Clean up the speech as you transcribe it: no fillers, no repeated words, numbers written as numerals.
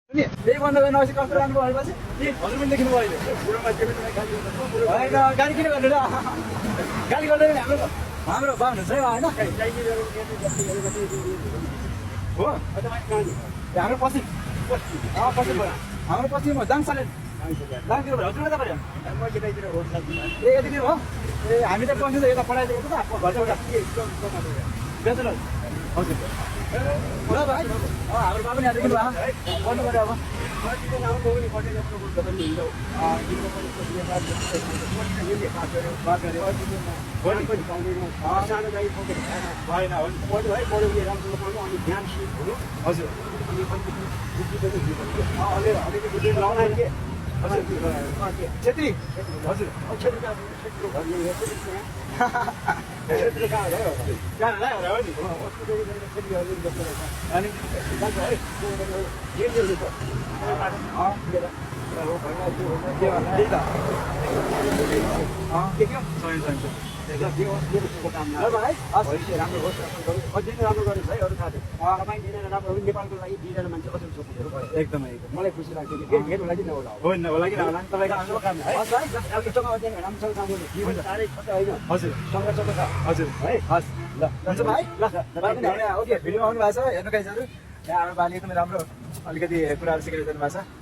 यही बन्द गर्न अवश्य कस्तो राम्रो भएपछि हजुर पनि लेख्नु भयो होइन गाडी किन गर्नु र गाडी गर्दैन हाम्रो हाम्रो बाहुन हुन्छ है होइन हो हाम्रो पश्चिम हाम्रो पश्चिम हो दाङसाले दाङतिर भयो हजुर कता पऱ्यो ए यतितिर हो ए हामी त बस्नु त यता पढाइदिएको त घरबाट बेचुलर हजुर ल भाइ हाम्रो बाबु नि यहाँ देखिनु भयो गर्नु पऱ्यो अब छेत्री हजुर नेपालको लागि 2 जना मान्छे असल सोच्नुहरू भयो एकदमै मलाई खुसी लाग्छ कि भेट होला कि नहोला होइन होला कि नहोला तपाईको आफ्नो काम है हस् है अब यस्तो अध्ययन राम्रोसँग काम गर्नु के हुन्छ साह्रै खर्च होइन हजुर सङ्घर्ष छ हजुर है हस् ल हुन्छ भाइ ल तपाईँ पनि ओके भिडियो आउनु भएको छ हेर्नु गाइजहरु यहाँ हाम्रो बाले एकदमै राम्रो अलिकति कुराहरू सिकाइदिनु भएको छ